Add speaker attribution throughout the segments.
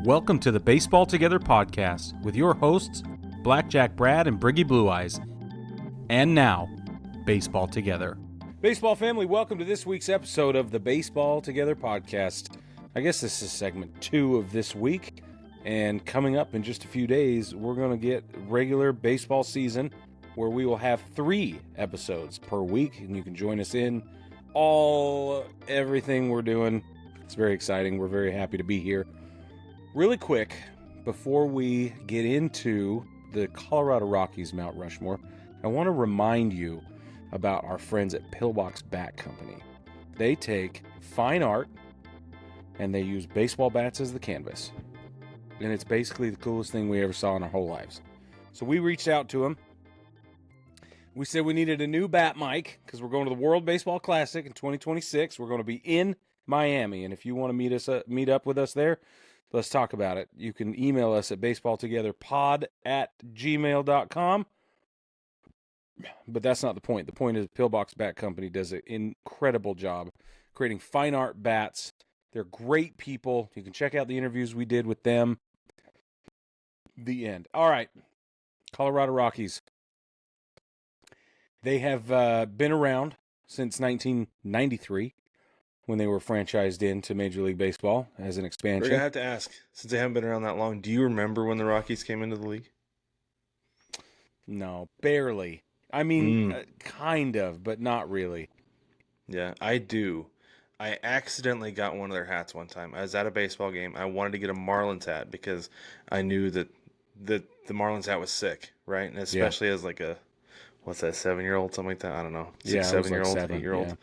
Speaker 1: Welcome to the Baseball Together podcast with your hosts, Blackjack Brad and Briggy Blue Eyes. And now, Baseball Together. Baseball family, welcome to this week's episode of the Baseball Together podcast. I guess this is segment 2 of this week. And coming up in just a few days, we're going to get regular baseball season where we will have 3 episodes per week. And you can join us in everything we're doing. It's very exciting. We're very happy to be here. Really quick, before we get into the Colorado Rockies Mount Rushmore, I want to remind you about our friends at Pillbox Bat Company. They take fine art and they use baseball bats as the canvas. And it's basically the coolest thing we ever saw in our whole lives. So we reached out to them. We said we needed a new bat mic because we're going to the World Baseball Classic in 2026. We're going to be in Miami. And if you want to meet up with us there, let's talk about it. You can email us at baseballtogetherpod@gmail.com. But that's not the point. The point is Pillbox Bat Company does an incredible job creating fine art bats. They're great people. You can check out the interviews we did with them. The end. All right. Colorado Rockies. They have been around since 1993 when they were franchised into Major League Baseball as an expansion.
Speaker 2: I have to ask, since they haven't been around that long, do you remember when the Rockies came into the league?
Speaker 1: No, barely. I mean, kind of, but not really.
Speaker 2: Yeah, I do. I accidentally got one of their hats one time. I was at a baseball game. I wanted to get a Marlins hat because I knew that the Marlins hat was sick, right? And especially as like a, 7-year-old, something like that? I don't know. 7-year-old,
Speaker 1: like
Speaker 2: 8-year-old.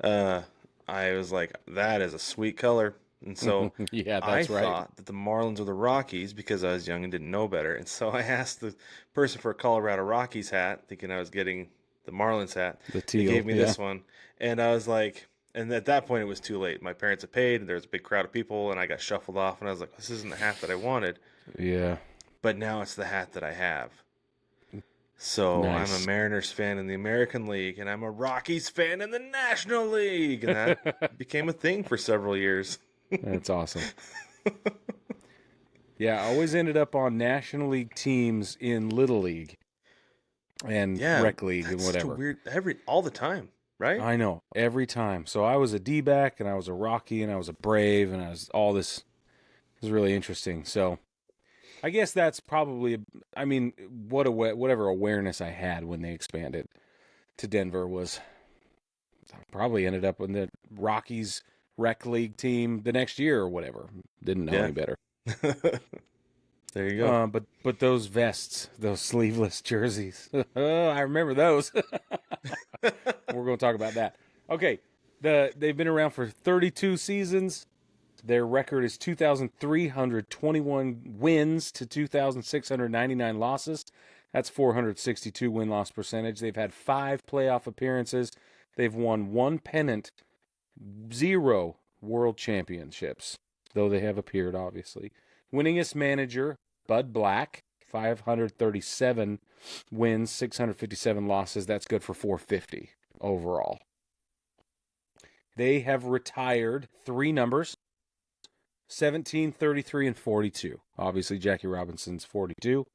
Speaker 2: Yeah. I was like, that is a sweet color. And so
Speaker 1: yeah,
Speaker 2: I
Speaker 1: that's right.
Speaker 2: thought that the Marlins were the Rockies because I was young and didn't know better. And so I asked the person for a Colorado Rockies hat, thinking I was getting the Marlins hat.
Speaker 1: The teal,
Speaker 2: they gave me this one. And I was like, and at that point it was too late. My parents had paid and there was a big crowd of people and I got shuffled off and I was like, this isn't the hat that I wanted.
Speaker 1: Yeah.
Speaker 2: But now it's the hat that I have. So nice. I'm a Mariners fan in the American League, and I'm a Rockies fan in the National League, and that became a thing for several years.
Speaker 1: That's awesome. Yeah, I always ended up on National League teams in Little League and Rec League and whatever.
Speaker 2: Such a weird, all the time, right?
Speaker 1: I know, every time. So I was a D-back, and I was a Rocky, and I was a Brave, and I was all this. It was really interesting. So I guess that's probably, whatever awareness I had when they expanded to Denver was, I probably ended up in the Rockies Rec League team the next year or whatever. Didn't know any better.
Speaker 2: There you go.
Speaker 1: But those vests, those sleeveless jerseys, I remember those. We're going to talk about that. Okay, they've been around for 32 seasons. Their record is 2,321 wins to 2,699 losses. That's 462 win-loss percentage. They've had 5 playoff appearances. They've won 1 pennant, 0 world championships, though they have appeared, obviously. Winningest manager, Bud Black, 537 wins, 657 losses. That's good for 450 overall. They have retired 3 numbers. 17, 33, and 42. Obviously, Jackie Robinson's 42.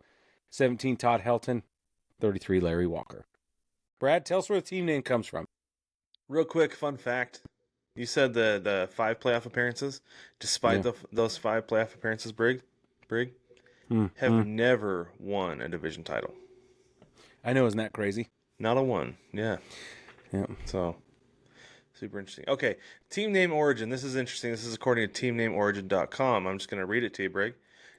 Speaker 1: 17, Todd Helton. 33, Larry Walker. Brad, tell us where the team name comes from.
Speaker 2: Real quick, fun fact. You said the 5 playoff appearances. Despite those 5 playoff appearances, Brig, have never won a division title.
Speaker 1: I know, isn't that crazy?
Speaker 2: Not a one, yeah. So, super interesting. Okay, team name origin. This is interesting. This is according to teamnameorigin.com. I'm just going to read it to you, Brig.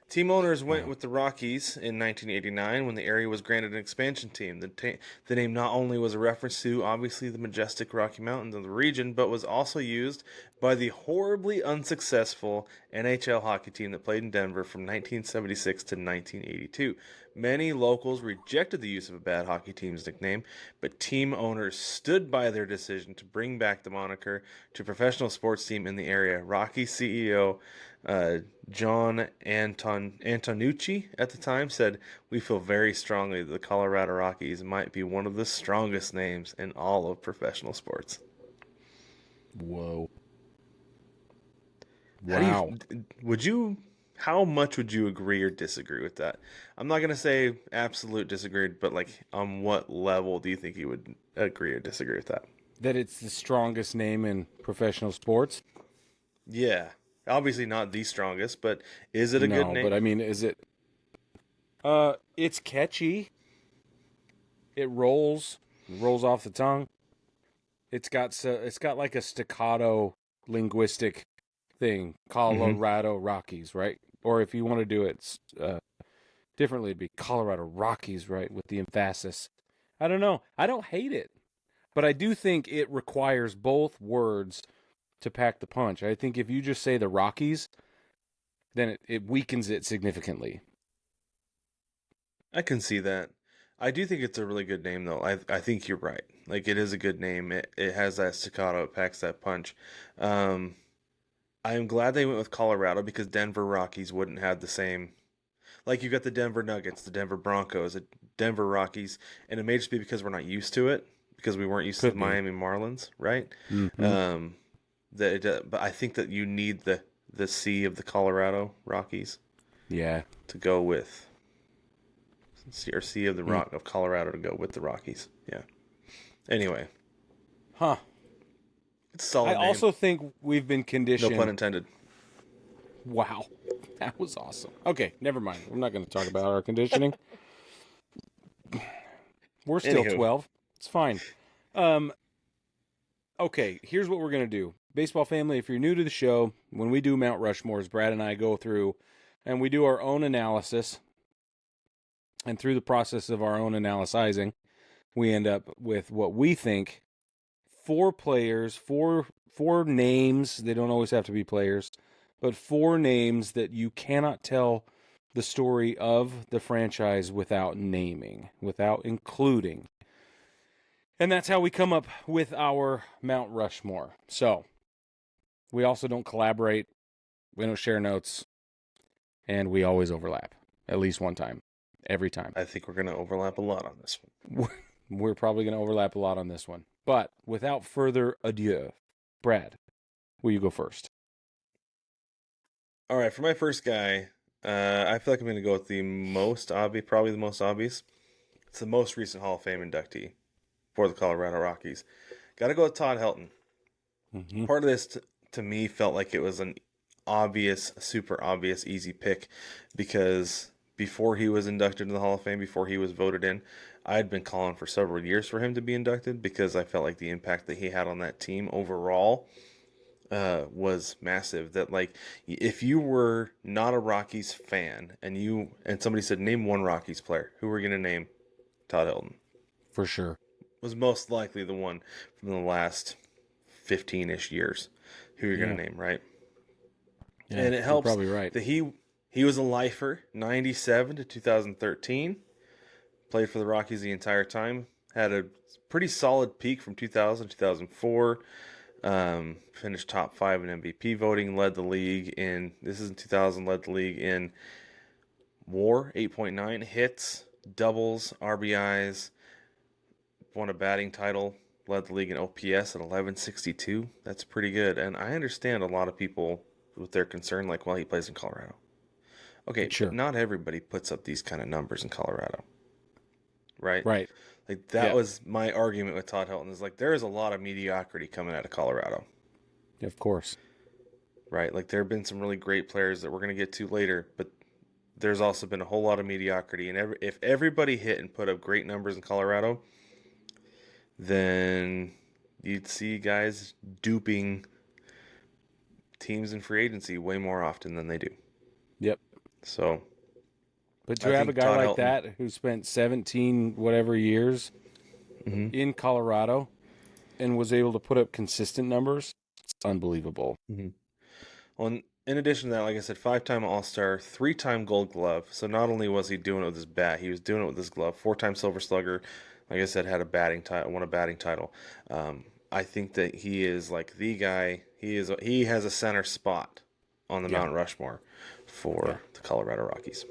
Speaker 2: Team owners went with the Rockies in 1989 when the area was granted an expansion team. The name not only was a reference to, obviously, the majestic Rocky Mountains of the region, but was also used by the horribly unsuccessful NHL hockey team that played in Denver from 1976 to 1982. Many locals rejected the use of a bad hockey team's nickname, but team owners stood by their decision to bring back the moniker to a professional sports team in the area. Rockies CEO John Antonucci at the time said, "We feel very strongly that the Colorado Rockies might be one of the strongest names in all of professional sports."
Speaker 1: Whoa. Wow.
Speaker 2: Would you how much would you agree or disagree with that? I'm not gonna say absolute disagree, but like on what level do you think you would agree or disagree with that?
Speaker 1: That it's the strongest name in professional sports?
Speaker 2: Yeah, obviously not the strongest, but is it a good
Speaker 1: No, but
Speaker 2: name?
Speaker 1: I mean, is it? It's catchy. It rolls off the tongue. It's got like a staccato linguistic thing.
Speaker 2: Mm-hmm.
Speaker 1: Colorado Rockies, right? Or if you want to do it differently, it'd be Colorado Rockies, right? With the emphasis. I don't know. I don't hate it, but I do think it requires both words to pack the punch. I think if you just say the Rockies, then it weakens it significantly.
Speaker 2: I can see that. I do think it's a really good name, though. I think you're right. Like it is a good name. It has that staccato. It packs that punch. Um, I am glad they went with Colorado because Denver Rockies wouldn't have the same. Like you got the Denver Nuggets, the Denver Broncos, the Denver Rockies, and it may just be because we're not used to it because we weren't used to the
Speaker 1: Could be.
Speaker 2: Miami Marlins, right?
Speaker 1: Mm-hmm.
Speaker 2: Um, but I think that you need the C of the Colorado Rockies
Speaker 1: Yeah.
Speaker 2: to go with. Or Sea of the Rock of Colorado to go with the Rockies. Yeah. Anyway,
Speaker 1: Huh.
Speaker 2: it's a solid
Speaker 1: I
Speaker 2: name.
Speaker 1: also think we've been
Speaker 2: No
Speaker 1: conditioned.
Speaker 2: pun intended.
Speaker 1: Wow. That was awesome. Okay, never mind. I'm not going to talk about our conditioning. We're still
Speaker 2: Anywho.
Speaker 1: 12. It's fine. Okay, here's what we're going to do. Baseball family, if you're new to the show, when we do Mount Rushmores, Brad and I go through and we do our own analysis. And through the process of our own analyzing, we end up with what we think four players, four names. They don't always have to be players, but four names that you cannot tell the story of the franchise without naming, without including. And that's how we come up with our Mount Rushmore. So we also don't collaborate, we don't share notes, and we always overlap at least one time, every time.
Speaker 2: I think we're going to overlap a lot on this one.
Speaker 1: We're probably going to overlap a lot on this one. But without further ado, Brad, will you go first?
Speaker 2: All right, for my first guy, I feel like I'm going to go with the most obvious, probably the most obvious. It's the most recent Hall of Fame inductee for the Colorado Rockies. Got to go with Todd Helton.
Speaker 1: Mm-hmm.
Speaker 2: Part of this, to me, felt like it was an obvious, super obvious, easy pick because before he was inducted into the Hall of Fame, before he was voted in, I had been calling for several years for him to be inducted because I felt like the impact that he had on that team overall was massive. That like if you were not a Rockies fan and somebody said name one Rockies player, who were you gonna name? Todd Helton.
Speaker 1: For sure.
Speaker 2: Was most likely the one from the last 15-ish years who you're gonna name, right?
Speaker 1: Yeah,
Speaker 2: and it helps
Speaker 1: you're probably right.
Speaker 2: that he was a lifer, 97 to 2013. Played for the Rockies the entire time. Had a pretty solid peak from 2000 to 2004. Finished top 5 in MVP voting. Led the league in, this is in 2000, led the league in WAR, 8.9, hits, doubles, RBIs. Won a batting title. Led the league in OPS at 1162. That's pretty good. And I understand a lot of people with their concern, like, well, he plays in Colorado. Okay,
Speaker 1: Sure.
Speaker 2: but not everybody puts up these kind of numbers in Colorado. Right?
Speaker 1: Right.
Speaker 2: Like that was my argument with Todd Helton is like there is a lot of mediocrity coming out of Colorado.
Speaker 1: Of course.
Speaker 2: Right? Like there have been some really great players that we're going to get to later, but there's also been a whole lot of mediocrity. And if everybody hit and put up great numbers in Colorado, then you'd see guys duping teams in free agency way more often than they do.
Speaker 1: Yep.
Speaker 2: So,
Speaker 1: but to have a guy
Speaker 2: Todd
Speaker 1: like
Speaker 2: Helton,
Speaker 1: that who spent 17 whatever years in Colorado and was able to put up consistent numbers, it's unbelievable.
Speaker 2: Mm-hmm. Well, in addition to that, like I said, 5-time All-Star, 3-time Gold Glove. So not only was he doing it with his bat, he was doing it with his glove. 4-time Silver Slugger. Like I said, had a batting title, won a batting title. I think that he is like the guy. He has a center spot on the Mount Rushmore for the Colorado Rockies.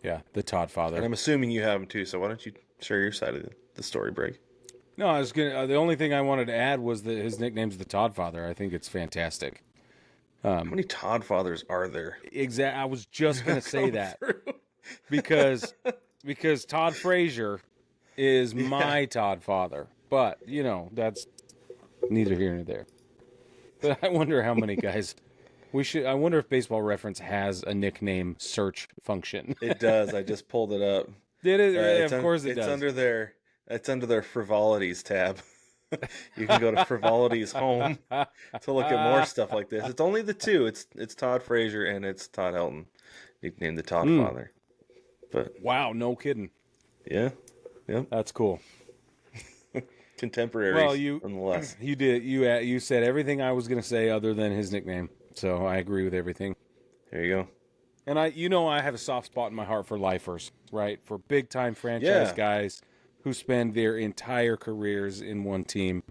Speaker 1: Yeah, the Todd father.
Speaker 2: And I'm assuming you have him too. So why don't you share your side of the story, Brig?
Speaker 1: No, I was gonna. The only thing I wanted to add was that his nickname's the Todd father. I think it's fantastic.
Speaker 2: How many Todd fathers are there?
Speaker 1: I was just going to say that because Todd Frazier is my Todd father, but that's neither here nor there. But I wonder how many guys I wonder if Baseball Reference has a nickname search function.
Speaker 2: It does. I just pulled it up.
Speaker 1: Did it? Of course it does.
Speaker 2: It's under their frivolities tab. You can go to Frivolities Home to look at more stuff like this. It's only the two. It's Todd Frazier and it's Todd Helton, nicknamed the Todd Father. But
Speaker 1: wow, no kidding.
Speaker 2: Yeah,
Speaker 1: that's cool.
Speaker 2: Contemporaries.
Speaker 1: Well,
Speaker 2: nonetheless.
Speaker 1: You did. You said everything I was going to say other than his nickname. So I agree with everything.
Speaker 2: There you go.
Speaker 1: And I have a soft spot in my heart for lifers, right? For big time franchise guys who spend their entire careers in one team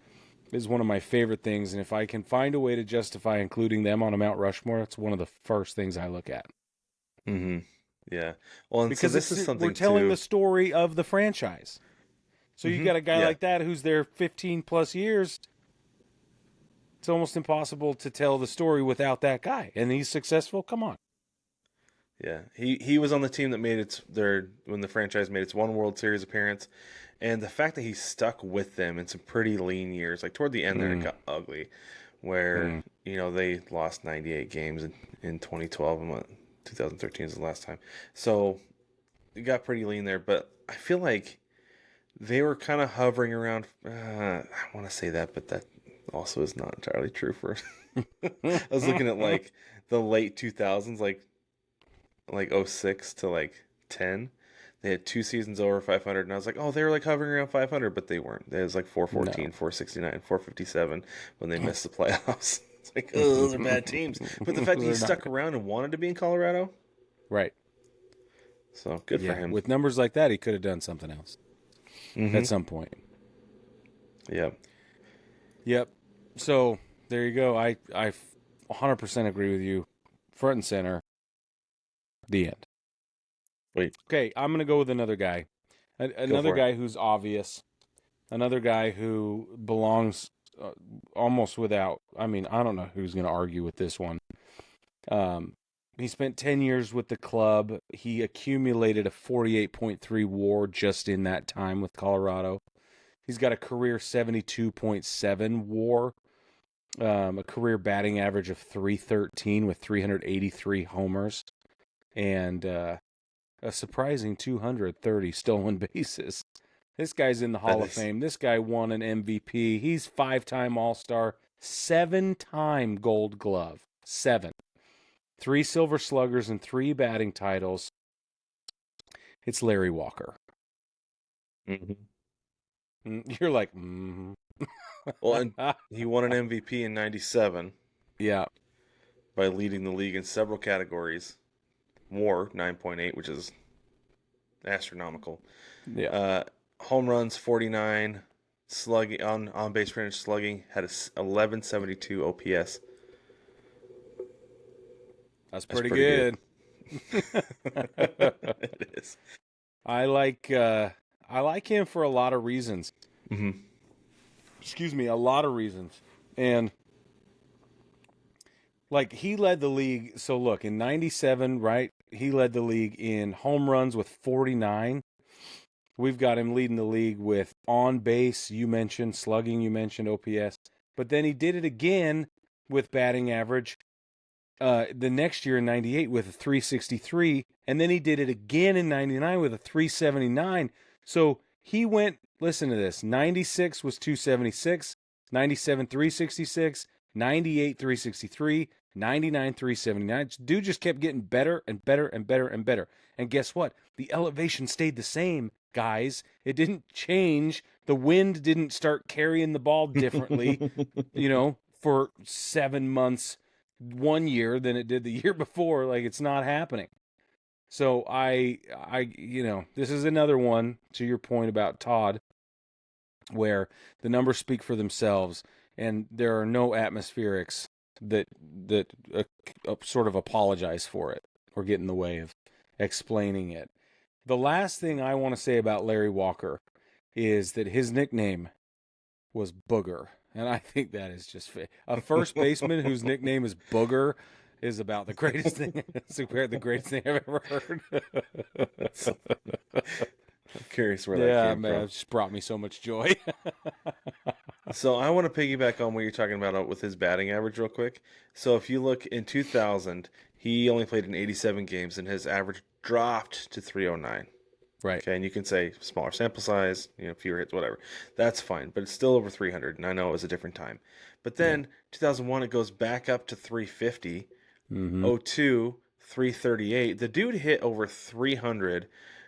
Speaker 1: is one of my favorite things. And if I can find a way to justify including them on a Mount Rushmore, it's one of the first things I look at.
Speaker 2: Mm-hmm. Yeah. Well, and
Speaker 1: because
Speaker 2: so this is something
Speaker 1: we're telling
Speaker 2: the
Speaker 1: story of the franchise. So you got a guy like that who's there 15 plus years. It's almost impossible to tell the story without that guy, and he's successful. Come on.
Speaker 2: Yeah, he was on the team that made when the franchise made its one World Series appearance, and the fact that he stuck with them in some pretty lean years, like toward the end there it got ugly, where they lost 98 games in 2012 and 2013 is the last time, so it got pretty lean there. But I feel like they were kind of hovering around. I want to say that, but that also is not entirely true. For I was looking at like the late 2000s, like 06 to like 10. They had 2 seasons over 500, and I was like, oh, they were like hovering around 500, but they weren't. It was like 414, 469, 457 when they missed the playoffs. It's like, oh, those are bad teams. But the fact that he stuck around and wanted to be in Colorado,
Speaker 1: right?
Speaker 2: So good for him.
Speaker 1: With numbers like that, he could have done something else at some point. Yep. So there you go. I 100% agree with you. Front and center. The end.
Speaker 2: Wait.
Speaker 1: Okay, I'm going to go with another guy. Another guy who's obvious. Another guy who belongs almost without... I mean, I don't know who's going to argue with this one. He spent 10 years with the club. He accumulated a 48.3 WAR just in that time with Colorado. He's got a career 72.7 WAR. A career batting average of 313 with 383 homers. And a surprising 230 stolen bases. This guy's in the Hall of Fame. This guy won an MVP. He's 5-time All-Star, 7-time Gold Glove. 7. 3 Silver Sluggers and 3 batting titles. It's Larry Walker. You're like,
Speaker 2: Well, and he won an MVP in 97.
Speaker 1: Yeah.
Speaker 2: By leading the league in several categories. WAR 9.8, which is astronomical.
Speaker 1: Yeah.
Speaker 2: Home runs 49, slugging on base percentage slugging had a 1172 OPS.
Speaker 1: That's pretty good.
Speaker 2: It is.
Speaker 1: I like him for a lot of reasons. Excuse me, a lot of reasons. And like he led the league. So look, in 97, right? He led the league in home runs with 49. We've got him leading the league with on base, you mentioned, slugging, you mentioned, OPS. But then he did it again with batting average the next year in 98 with a 363. And then he did it again in 99 with a 379. So he went, listen to this, 96 was 276, 97 366, 98 363, 99 379. Dude just kept getting better and better and better and better. And guess what? The elevation stayed the same, guys. It didn't change. The wind didn't start carrying the ball differently, for 7 months, 1 year than it did the year before. Like, it's not happening. So I this is another one, to your point about Todd, where the numbers speak for themselves and there are no atmospherics that sort of apologize for it or get in the way of explaining it. The last thing I want to say about Larry Walker is that his nickname was Booger. And I think that is just a first baseman whose nickname is Booger is about the greatest thing. It's the greatest thing I've ever heard.
Speaker 2: I'm curious where that
Speaker 1: Yeah,
Speaker 2: came
Speaker 1: man,
Speaker 2: from.
Speaker 1: it just brought me so much joy.
Speaker 2: So I want to piggyback on what you're talking about with his batting average real quick. So if you look in 2000, he only played in 87 games and his average dropped to 309.
Speaker 1: Right.
Speaker 2: Okay, and you can say smaller sample size, fewer hits, whatever. That's fine, but it's still over 300, and I know it was a different time. But then 2001, it goes back up to 350.
Speaker 1: Mm-hmm.
Speaker 2: 02, 338. The dude hit over 300.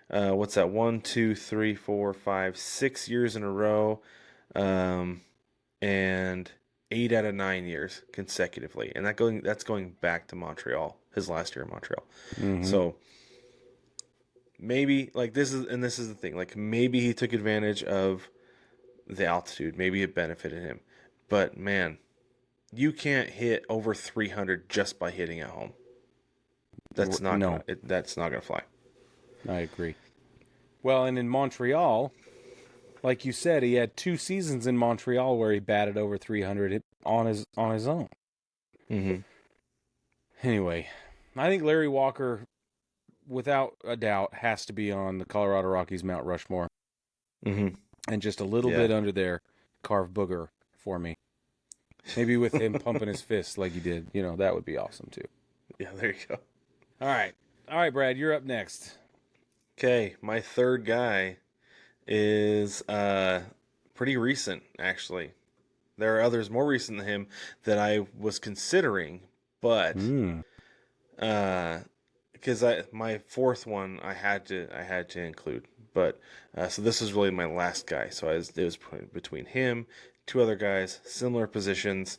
Speaker 2: What's that? 1, 2, 3, 4, 5, 6 years in a row, and 8 out of 9 years consecutively, and that's going back to Montreal, his last year in Montreal.
Speaker 1: Mm-hmm.
Speaker 2: So maybe this is the thing. Like maybe he took advantage of the altitude. Maybe it benefited him, but man, you can't hit over 300 just by hitting at home. That's not gonna fly.
Speaker 1: I agree. Well, and in Montreal, like you said, he had 2 seasons in Montreal where he batted over 300 on his own.
Speaker 2: Mm-hmm.
Speaker 1: Anyway, I think Larry Walker, without a doubt, has to be on the Colorado Rockies Mount Rushmore.
Speaker 2: Mm-hmm.
Speaker 1: And just a little bit under there, carve Booger for me. Maybe with him pumping his fists like he did. That would be awesome too.
Speaker 2: Yeah, there you go.
Speaker 1: All right, Brad, you're up next.
Speaker 2: Okay, my third guy is pretty recent, actually. There are others more recent than him that I was considering, but because my fourth one I had to include. But so this is really my last guy. So it was between him, 2 other guys, similar positions,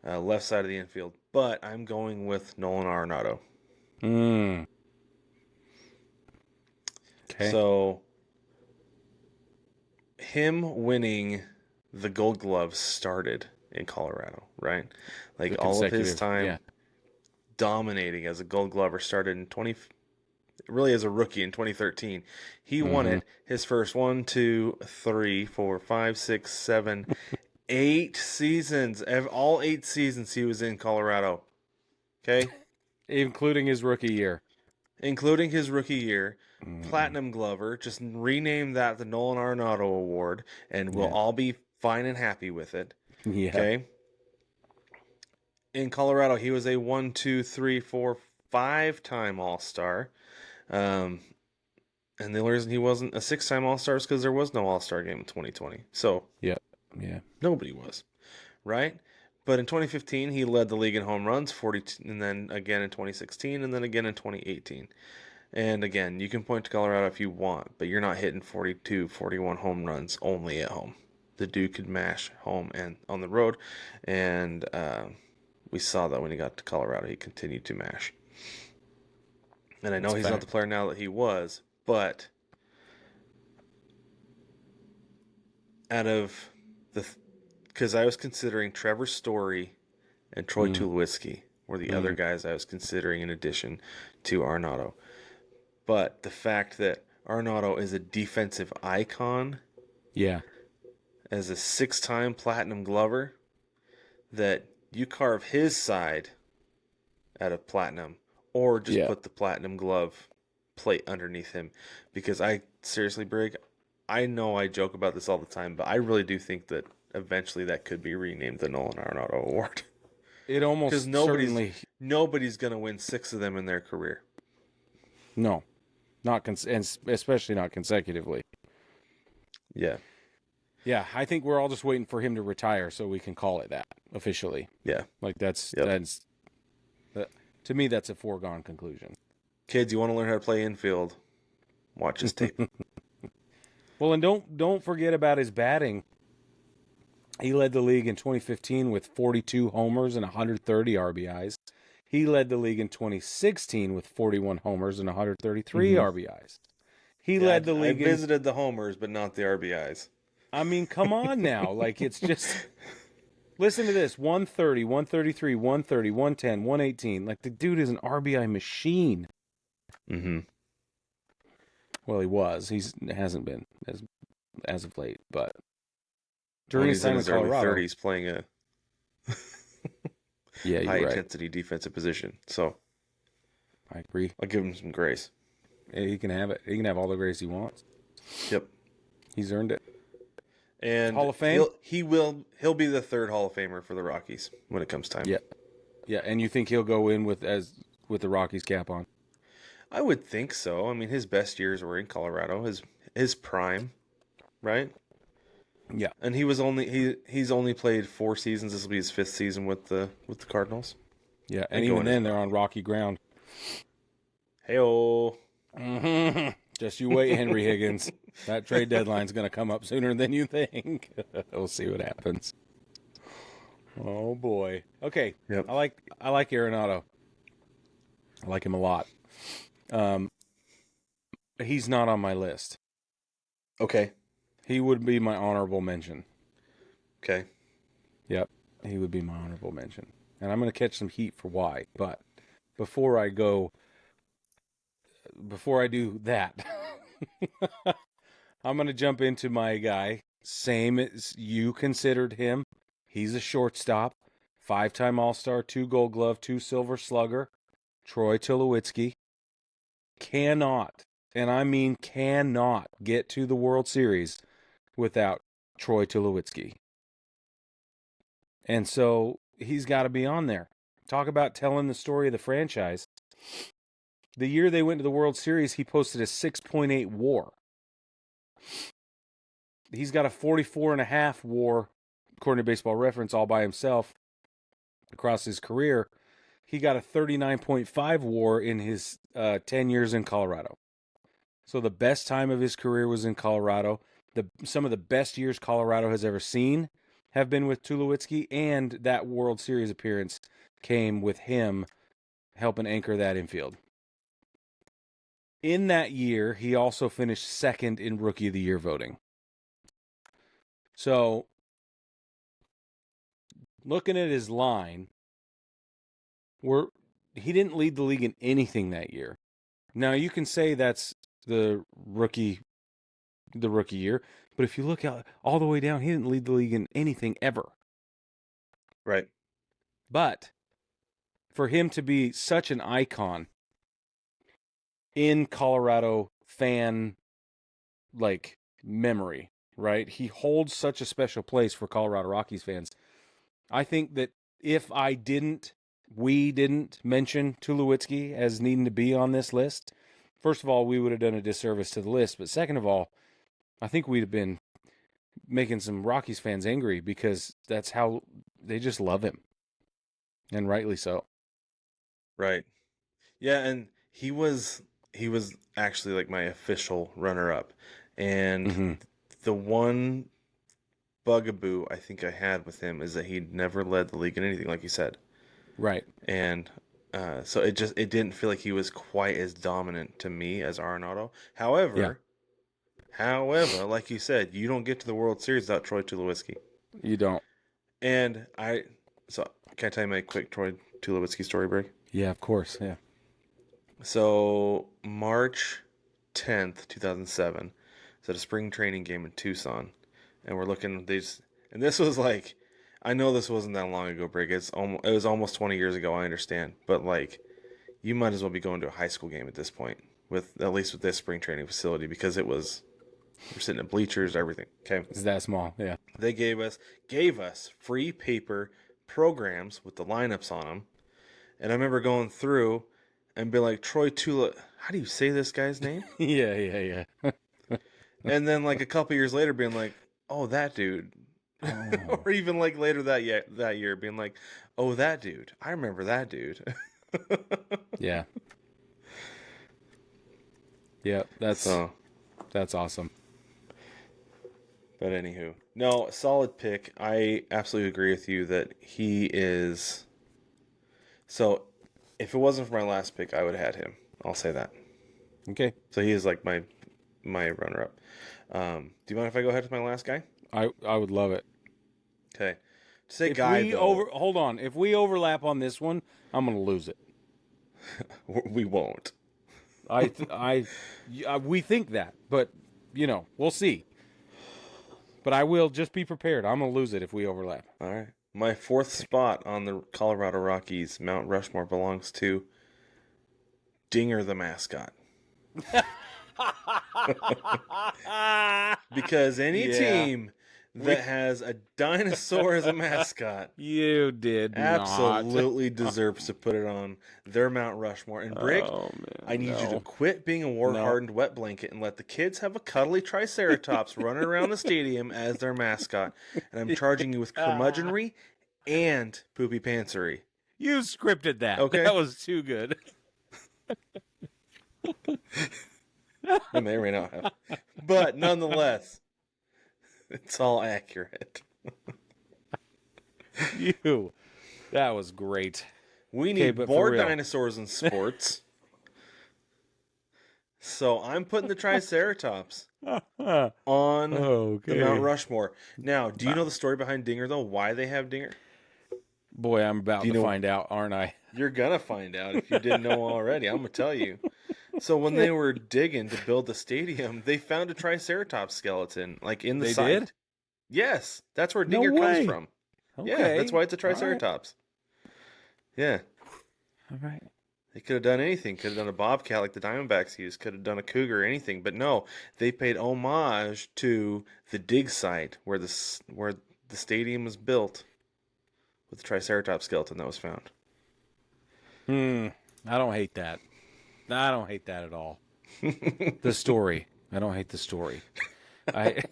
Speaker 2: left side of the infield. But I'm going with Nolan Arenado.
Speaker 1: Okay.
Speaker 2: So him winning the Gold Glove started in Colorado, right? Like all of his time dominating as a Gold Glover started in really as a rookie in 2013. He won it his first 1, 2, 3, 4, 5, 6, 7, 8 seasons. All 8 seasons he was in Colorado. Okay?
Speaker 1: Including his rookie year.
Speaker 2: Including his rookie year. Platinum Glover. Just rename that the Nolan Arenado Award, and we'll all be fine and happy with it.
Speaker 1: Yeah.
Speaker 2: Okay? In Colorado, he was a 1, 2, 3, 4, 5-time All-Star. And the only reason he wasn't a 6-time All-Star is because there was no All-Star game in 2020. So,
Speaker 1: yeah,
Speaker 2: nobody was, right? But in 2015, he led the league in home runs, 42, and then again in 2016, and then again in 2018. And again, you can point to Colorado if you want, but you're not hitting 42, 41 home runs only at home. The dude could mash home and on the road, and we saw that when he got to Colorado, he continued to mash. And I know he's not the player now that he was, but out of because I was considering Trevor Story and Troy Tulowitzki were the other guys I was considering in addition to Arenado. But the fact that Arenado is a defensive icon, as a 6-time Platinum Glover, that you carve his side out of Platinum, or just put the Platinum Glove plate underneath him. Because I seriously, Brig, I know I joke about this all the time, but I really do think that eventually that could be renamed the Nolan Arenado Award.
Speaker 1: It almost certainly...
Speaker 2: nobody's going to win 6 of them in their career.
Speaker 1: No. And especially not consecutively.
Speaker 2: Yeah.
Speaker 1: Yeah, I think we're all just waiting for him to retire so we can call it that officially.
Speaker 2: Yeah.
Speaker 1: Like that's to me that's a foregone conclusion.
Speaker 2: Kids, you want to learn how to play infield? Watch his tape.
Speaker 1: Well, and don't forget about his batting. He led the league in 2015 with 42 homers and 130 RBIs. He led the league in 2016 with 41 homers and 133 RBIs. He led the league.
Speaker 2: I visited the homers, but not the RBIs.
Speaker 1: I mean, come on now. Like, it's just... Listen to this. 130, 133, 130, 110, 118. Like, the dude is an RBI machine.
Speaker 2: Mm-hmm.
Speaker 1: Well, he was. He hasn't been as of late, but... during
Speaker 2: When
Speaker 1: his
Speaker 2: he's in
Speaker 1: time in
Speaker 2: his early
Speaker 1: Colorado.
Speaker 2: 30s playing a
Speaker 1: Yeah,
Speaker 2: high
Speaker 1: you're right.
Speaker 2: intensity defensive position. So
Speaker 1: I agree.
Speaker 2: I'll give him some grace.
Speaker 1: Yeah, he can have it. He can have all the grace he wants.
Speaker 2: Yep.
Speaker 1: He's earned it.
Speaker 2: And
Speaker 1: Hall of Fame?
Speaker 2: he'll be the third Hall of Famer for the Rockies when it comes time.
Speaker 1: Yeah. Yeah, and you think he'll go in with the Rockies cap on?
Speaker 2: I would think so. I mean, his best years were in Colorado, his prime, right?
Speaker 1: Yeah.
Speaker 2: And he's only played 4 seasons. This will be his 5th season with the Cardinals.
Speaker 1: Yeah, and even then they're on rocky ground.
Speaker 2: Hey-oh.
Speaker 1: Mm-hmm. Just you wait, Henry Higgins. That trade deadline's going to come up sooner than you think. We'll see what happens. Oh boy. Okay.
Speaker 2: Yep.
Speaker 1: I like Arenado. I like him a lot. He's not on my list.
Speaker 2: Okay.
Speaker 1: He would be my honorable mention.
Speaker 2: Okay.
Speaker 1: Yep. He would be my honorable mention. And I'm going to catch some heat for why. But before I do that, I'm going to jump into my guy. Same as you considered him. He's a shortstop. 5-time All-Star, 2 Gold Glove, 2 Silver Slugger. Troy Tulowitzki. Cannot, and I mean cannot, get to the World Series without Troy Tulowitzki. And so he's got to be on there. Talk about telling the story of the franchise. The year they went to the World Series, he posted a 6.8 WAR. He's got a 44.5 WAR, according to Baseball Reference, all by himself across his career. He got a 39.5 WAR in his 10 years in Colorado. So the best time of his career was in Colorado. Some of the best years Colorado has ever seen have been with Tulowitzki, and that World Series appearance came with him helping anchor that infield. In that year, he also finished second in Rookie of the Year voting. So, looking at his line, he didn't lead the league in anything that year. Now, you can say that's the rookie year, but if you look out all the way down, he didn't lead the league in anything ever.
Speaker 2: Right.
Speaker 1: But for him to be such an icon in Colorado fan memory, right? He holds such a special place for Colorado Rockies fans. I think that if we didn't mention Tulowitzki as needing to be on this list, first of all, we would have done a disservice to the list. But second of all, I think we'd have been making some Rockies fans angry because that's how they just love him. And rightly so.
Speaker 2: Right. Yeah, and he was actually like my official runner-up. And the one bugaboo I think I had with him is that he never led the league in anything, like you said.
Speaker 1: Right.
Speaker 2: And so it didn't feel like he was quite as dominant to me as Arenado. However, like you said, you don't get to the World Series without Troy Tulowitzki.
Speaker 1: You don't.
Speaker 2: And can I tell you my quick Troy Tulowitzki story, Brig?
Speaker 1: Yeah, of course. Yeah.
Speaker 2: So March 10th, 2007, it's at a spring training game in Tucson, and we're looking at these, and this was like, I know this wasn't that long ago, Brig. It was almost 20 years ago. I understand, but like, you might as well be going to a high school game at this point, at least with this spring training facility, because we're sitting in bleachers, everything. Okay,
Speaker 1: It's that small. Yeah.
Speaker 2: they gave us free paper programs with the lineups on them, and I remember going through and being like, Troy Tula, how do you say this guy's name?
Speaker 1: Yeah.
Speaker 2: And then like a couple years later being like, oh, that dude.
Speaker 1: Oh.
Speaker 2: Or even like later that year being like, oh, that dude. I remember that dude.
Speaker 1: Yeah. Yeah, that's awesome.
Speaker 2: But anywho, no, solid pick. I absolutely agree with you that he is. So if it wasn't for my last pick, I would have had him. I'll say that.
Speaker 1: Okay.
Speaker 2: So he is like my runner-up. Do you mind if I go ahead with my last guy?
Speaker 1: I would love it.
Speaker 2: Okay. To say guy, though,
Speaker 1: hold on. If we overlap on this one, I'm going to lose it.
Speaker 2: we won't.
Speaker 1: We think that, but we'll see. But I will just be prepared. I'm going to lose it if we overlap.
Speaker 2: All right. My fourth spot on the Colorado Rockies Mount Rushmore belongs to Dinger the mascot. Because any team that has a dinosaur as a mascot
Speaker 1: You did
Speaker 2: absolutely deserves to put it on their Mount Rushmore. And Brig, I need you to quit being a war-hardened wet blanket and let the kids have a cuddly triceratops running around the stadium as their mascot. And I'm charging you with curmudgeonry and poopy pantsery.
Speaker 1: You scripted that.
Speaker 2: Okay.
Speaker 1: That was too good.
Speaker 2: I may or may not have. But nonetheless, it's all accurate.
Speaker 1: That was great.
Speaker 2: We need more dinosaurs in sports. So I'm putting the Triceratops on the Mount Rushmore. Now, do you know the story behind Dinger, though? Why they have Dinger?
Speaker 1: Boy, I'm about to find out, aren't I?
Speaker 2: You're going to find out if you didn't know already. I'm going to tell you. So when they were digging to build the stadium, they found a Triceratops skeleton, like in the site. They did? Yes. That's where Dinger comes from. Okay. Yeah, that's why it's a Triceratops. Right. Yeah.
Speaker 1: All right.
Speaker 2: They could have done anything. Could have done a bobcat like the Diamondbacks used. Could have done a cougar or anything. But no, they paid homage to the dig site where the stadium was built with the Triceratops skeleton that was found.
Speaker 1: I don't hate that. I don't hate that at all. The story. I don't hate the story. Okay.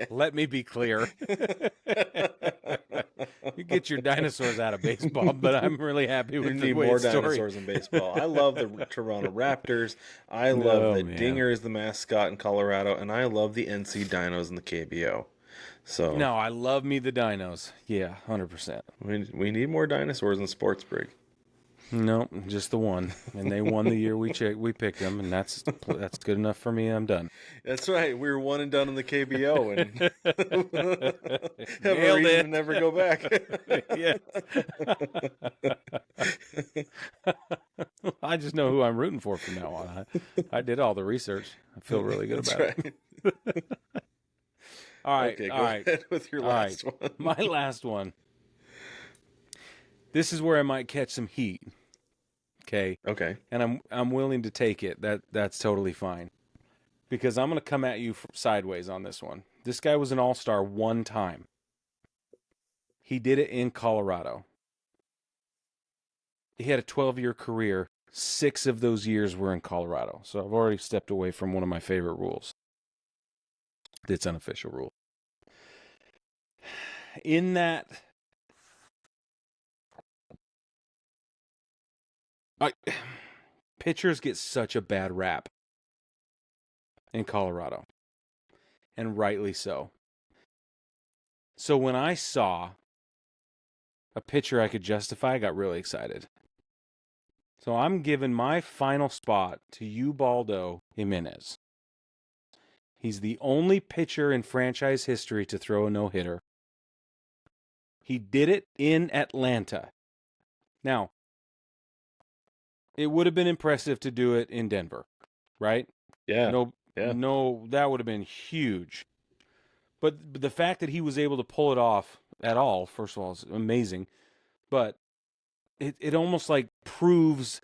Speaker 1: Let me be clear. You get your dinosaurs out of baseball, but I'm really happy with the way it's
Speaker 2: story. Need more dinosaurs in baseball. I love the Toronto Raptors. I love that Dinger is the mascot in Colorado, and I love the NC Dinos in the KBO. So
Speaker 1: no, I love me the dinos. Yeah, 100%.
Speaker 2: We need more dinosaurs in sports, Brig.
Speaker 1: No, just the one, and they won the year we picked them, and that's good enough for me. I'm done.
Speaker 2: That's right. We were one and done in the KBO, and have a reason to never go back.
Speaker 1: Yeah. I just know who I'm rooting for from now on. I did all the research. I feel really good about it. All right.
Speaker 2: Okay, go ahead with your last one.
Speaker 1: My last one. This is where I might catch some heat. Okay.
Speaker 2: Okay.
Speaker 1: And I'm willing to take it. That's totally fine. Because I'm going to come at you sideways on this one. This guy was an all-star one time. He did it in Colorado. He had a 12-year career. 6 of those years were in Colorado. So I've already stepped away from one of my favorite rules. It's unofficial rule. In that... pitchers get such a bad rap in Colorado, and rightly so. So when I saw a pitcher I could justify, I got really excited. So I'm giving my final spot to Ubaldo Jimenez. He's the only pitcher in franchise history to throw a no-hitter. He did it in Atlanta. Now, it would have been impressive to do it in Denver, right?
Speaker 2: Yeah.
Speaker 1: No, that would have been huge. But the fact that he was able to pull it off at all, first of all, is amazing. But it almost like proves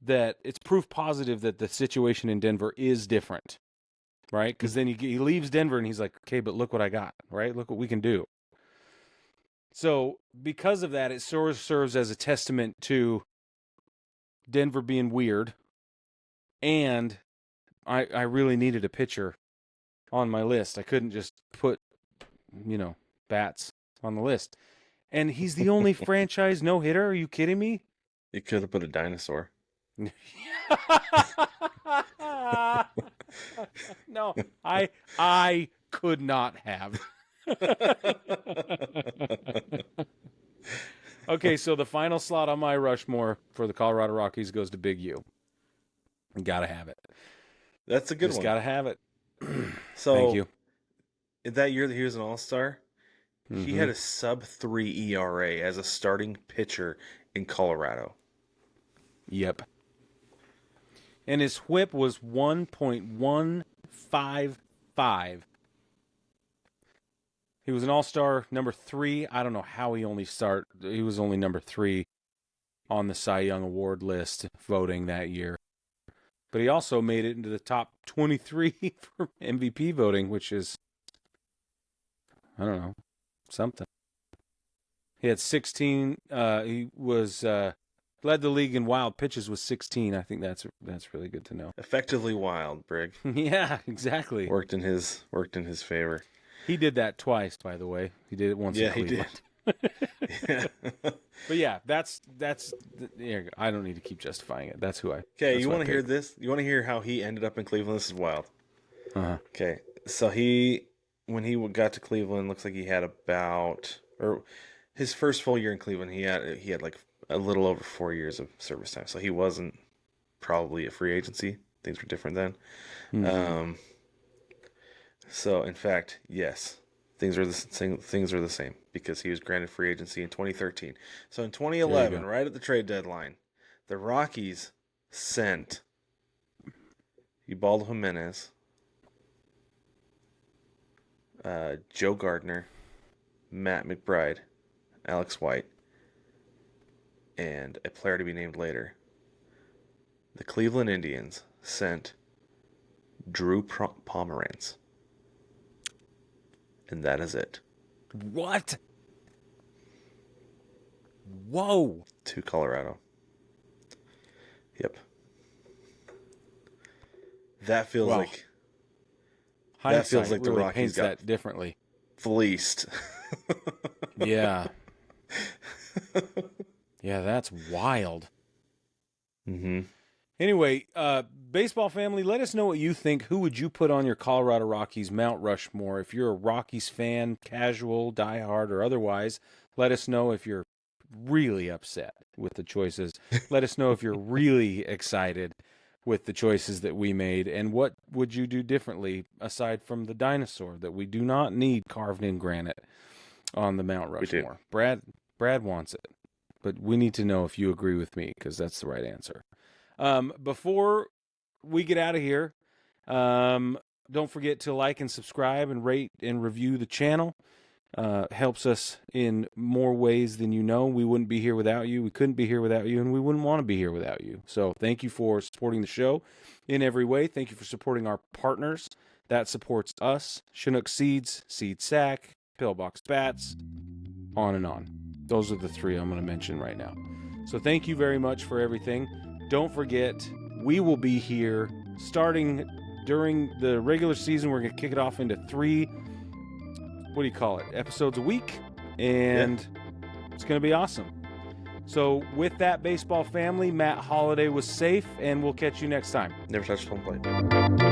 Speaker 1: that it's proof positive that the situation in Denver is different, right? Because then he leaves Denver and he's like, okay, but look what I got, right? Look what we can do. So because of that, it sort of serves as a testament to Denver being weird, and I really needed a pitcher on my list. I couldn't just put, bats on the list. And he's the only franchise no-hitter? Are you kidding me?
Speaker 2: You could have put a dinosaur.
Speaker 1: No, I could not have. Okay, so the final slot on my Rushmore for the Colorado Rockies goes to Big U. Gotta have it.
Speaker 2: That's a good one.
Speaker 1: Just gotta have it.
Speaker 2: So,
Speaker 1: thank you.
Speaker 2: That year that he was an all-star, he had a sub-3 ERA as a starting pitcher in Colorado.
Speaker 1: Yep. And his whip was 1.155 He was an all-star number 3. I don't know how he was only number 3 on the Cy Young Award list voting that year. But he also made it into the top 23 for MVP voting, which is, I don't know, something. He had 16. He was led the league in wild pitches with 16. I think that's really good to know.
Speaker 2: Effectively wild, Brig.
Speaker 1: Yeah, exactly.
Speaker 2: Worked in his favor.
Speaker 1: He did that twice, by the way. He did it once in Cleveland.
Speaker 2: He did. Yeah.
Speaker 1: But yeah, that's. I don't need to keep justifying it. That's who I.
Speaker 2: Okay, you want to hear this? You want to hear how he ended up in Cleveland? This is wild. Okay, so when he got to Cleveland, looks like he had his first full year in Cleveland, he had like a little over 4 years of service time. So he wasn't probably a free agency. Things were different then. Mm-hmm. So in fact, yes, things are the same because he was granted free agency in 2013. So in 2011, right at the trade deadline, the Rockies sent Ubaldo Jimenez, Joe Gardner, Matt McBride, Alex White, and a player to be named later. The Cleveland Indians sent Drew Pomeranz. And that is it.
Speaker 1: What? Whoa.
Speaker 2: To Colorado. Yep. That feels like
Speaker 1: hindsight
Speaker 2: that feels like
Speaker 1: really
Speaker 2: the Rockies
Speaker 1: paints
Speaker 2: got
Speaker 1: that differently.
Speaker 2: Fleeced.
Speaker 1: Yeah. Yeah, that's wild.
Speaker 2: Mm-hmm.
Speaker 1: Anyway, baseball family, let us know what you think. Who would you put on your Colorado Rockies Mount Rushmore? If you're a Rockies fan, casual, diehard, or otherwise, let us know if you're really upset with the choices. Let us know if you're really excited with the choices that we made. And what would you do differently aside from the dinosaur that we do not need carved in granite on the Mount Rushmore? Brad wants it. But we need to know if you agree with me because that's the right answer. Before we get out of here, don't forget to like and subscribe and rate and review the channel. Helps us in more ways than you know. We wouldn't be here without you. We couldn't be here without you, and we wouldn't want to be here without you. So thank you for supporting the show in every way. Thank you for supporting our partners. That supports us. Chinook Seeds, Seed Sack, Pillbox Bats, on and on. Those are the 3 I'm going to mention right now. So thank you very much for everything. Don't forget, we will be here starting during the regular season. We're going to kick it off into 3, episodes a week, and It's going to be awesome. So with that, baseball family, Matt Holliday was safe, and we'll catch you next time.
Speaker 2: Never touch home plate.